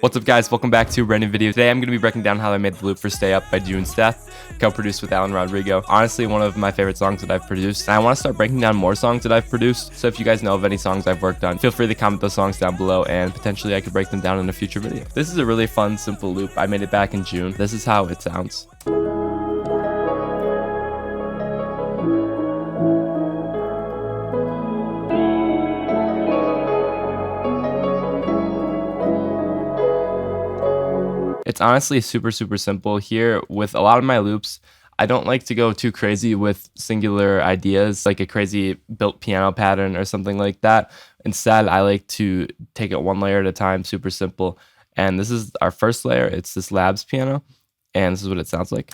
What's up guys, welcome back to a brand new video. Today I'm going to be breaking down how I made the loop for Stay Up by Jxnes Death, co-produced with Rodrigo. Honestly, one of my favorite songs that I've produced. And I want to start breaking down more songs that I've produced. So if you guys know of any songs I've worked on, feel free to comment those songs down below and potentially I could break them down in a future video. This is a really fun, simple loop. I made it back in June. This is how it sounds. It's honestly super simple here. With a lot of my loops, I don't like to go too crazy with singular ideas, like a crazy built piano pattern or something like that. Instead, I like to take it one layer at a time, super simple. And this is our first layer. It's this Labs piano, and this is what it sounds like.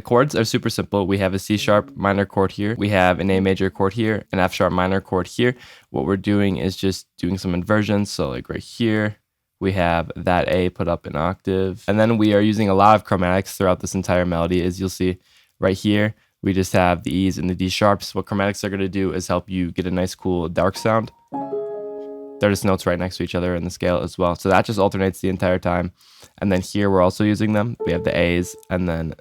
Chords are super simple. We have a C sharp minor chord here. We have an A major chord here, an F sharp minor chord here. What we're doing is just doing some inversions. So like right here, we have that A put up an octave. And then we are using a lot of chromatics throughout this entire melody. As you'll see right here, we just have the E's and the D sharps. What chromatics are going to do is help you get a nice cool dark sound. They're just notes right next to each other in the scale as well. So that just alternates the entire time. And then here we're also using them. We have the A's and then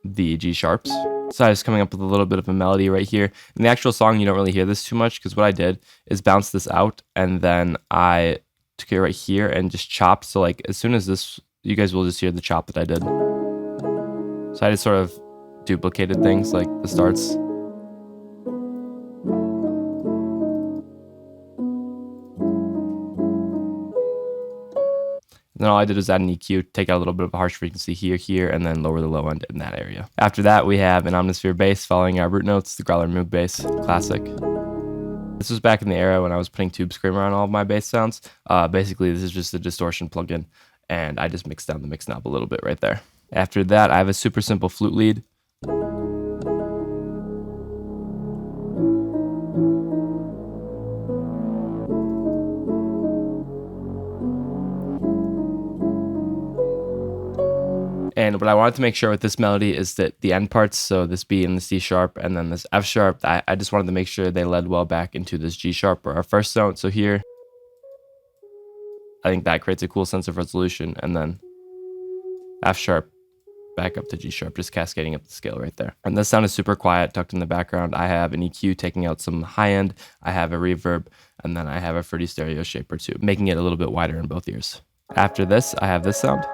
the G sharps. So I was coming up with a little bit of a melody right here. In the actual song, you don't really hear this too much because what I did is bounce this out and then I took it right here and just chopped. So like as soon as this, you guys will just hear the chop that I did. So I just sort of duplicated things like the starts. Then all I did was add an EQ, take out a little bit of a harsh frequency here, and then lower the low end in that area. After that, we have an omnisphere bass following our root notes, the growler moog bass, classic. This was back in the era when I was putting tube screamer on all of my bass sounds. Basically, this is just a distortion plugin, and I just mixed down the mix knob a little bit right there. After that, I have a super simple flute lead. And what I wanted to make sure with this melody is that the end parts, so this B and the C sharp and then this F sharp, I just wanted to make sure they led well back into this G sharp or our first note. So here, I think that creates a cool sense of resolution. And then F sharp back up to G sharp, just cascading up the scale right there. And this sound is super quiet, tucked in the background. I have an EQ taking out some high end, I have a reverb, and then I have a fruity stereo shaper too, making it a little bit wider in both ears. After this, I have this sound.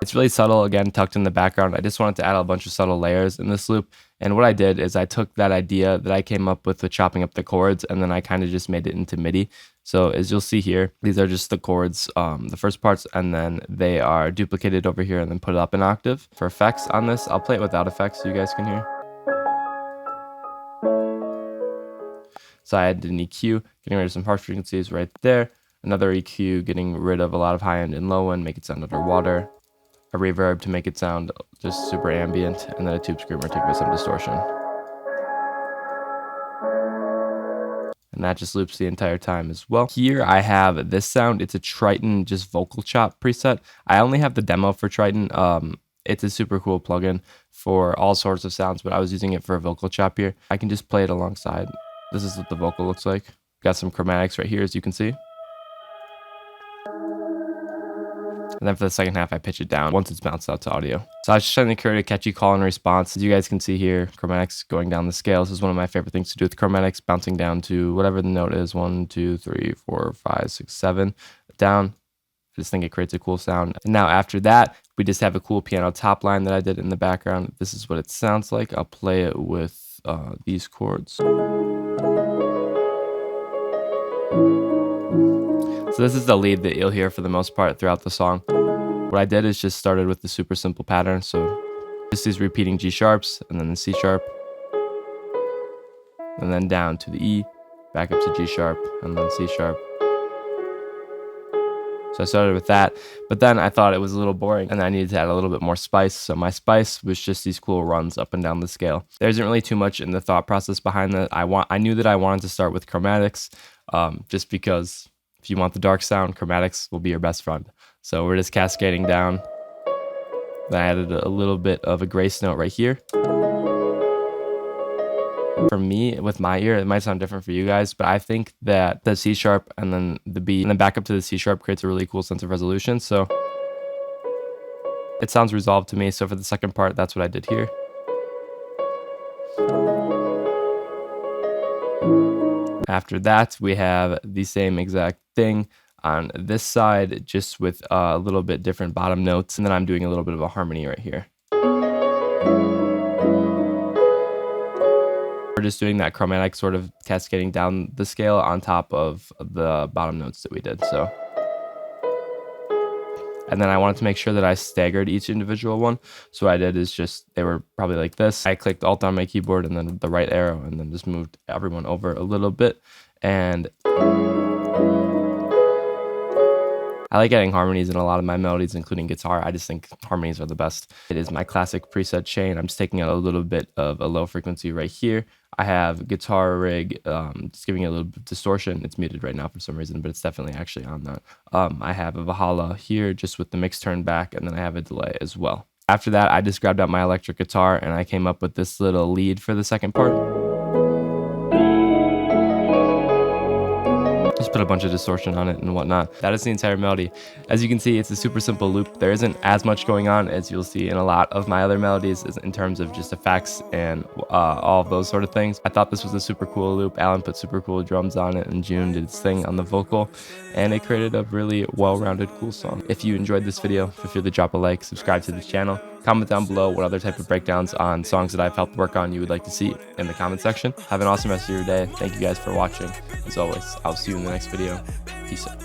It's really subtle, again, tucked in the background. I just wanted to add a bunch of subtle layers in this loop. And what I did is I took that idea that I came up with chopping up the chords, and then I kind of just made it into MIDI. So as you'll see here, these are just the chords, the first parts, and then they are duplicated over here and then put up an octave. For effects on this, I'll play it without effects so you guys can hear. So I added an EQ, getting rid of some harsh frequencies right there. Another EQ, getting rid of a lot of high end and low end, make it sound underwater. A reverb to make it sound just super ambient, and then a tube screamer to give it some distortion. And that just loops the entire time as well. Here I have this sound. It's a Triton just vocal chop preset. I only have the demo for Triton. It's a super cool plugin for all sorts of sounds, but I was using it for a vocal chop here. I can just play it alongside. This is what the vocal looks like. Got some chromatics right here, as you can see. And then for the second half, I pitch it down once it's bounced out to audio. So I was just trying to create a catchy call and response. As you guys can see here, chromatics going down the scale. This is one of my favorite things to do with chromatics, bouncing down to whatever the note is, 1, 2, 3, 4, 5, 6, 7, down. I just think it creates a cool sound. And now after that, we just have a cool piano top line that I did in the background. This is what it sounds like. I'll play it with these chords. So this is the lead that you'll hear for the most part throughout the song. What I did is just started with the super simple pattern. So just these repeating G sharps and then the C sharp. And then down to the E, back up to G sharp and then C sharp. So I started with that, but then I thought it was a little boring and I needed to add a little bit more spice. So my spice was just these cool runs up and down the scale. There isn't really too much in the thought process behind that. I knew that I wanted to start with chromatics just because if you want the dark sound, chromatics will be your best friend. So we're just cascading down. Then I added a little bit of a grace note right here. For me, with my ear, it might sound different for you guys, but I think that the C sharp and then the B and then back up to the C sharp creates a really cool sense of resolution. So it sounds resolved to me. So for the second part, that's what I did here. After that, we have the same exact thing on this side, just with a little bit different bottom notes. And then I'm doing a little bit of a harmony right here. We're just doing that chromatic sort of cascading down the scale on top of the bottom notes that we did. So, and then I wanted to make sure that I staggered each individual one. So what I did is just, they were probably like this. I clicked Alt on my keyboard and then the right arrow and then just moved everyone over a little bit. And I like adding harmonies in a lot of my melodies, including guitar. I just think harmonies are the best. It is my classic preset chain. I'm just taking out a little bit of a low frequency right here. I have guitar rig, just giving it a little bit of distortion. It's muted right now for some reason, but it's definitely actually on that. I have a Valhalla here just with the mix turned back, and then I have a delay as well. After that, I just grabbed out my electric guitar and I came up with this little lead for the second part. Just put a bunch of distortion on it and whatnot. That is the entire melody. As you can see, it's a super simple loop. There isn't as much going on as you'll see in a lot of my other melodies in terms of just effects and all of those sort of things. I thought this was a super cool loop. Alan put super cool drums on it and June did his thing on the vocal, and it created a really well-rounded, cool song. If you enjoyed this video, feel free to drop a like, subscribe to the channel. Comment down below what other type of breakdowns on songs that I've helped work on you would like to see in the comment section. Have an awesome rest of your day. Thank you guys for watching. As always, I'll see you in the next video. Peace out.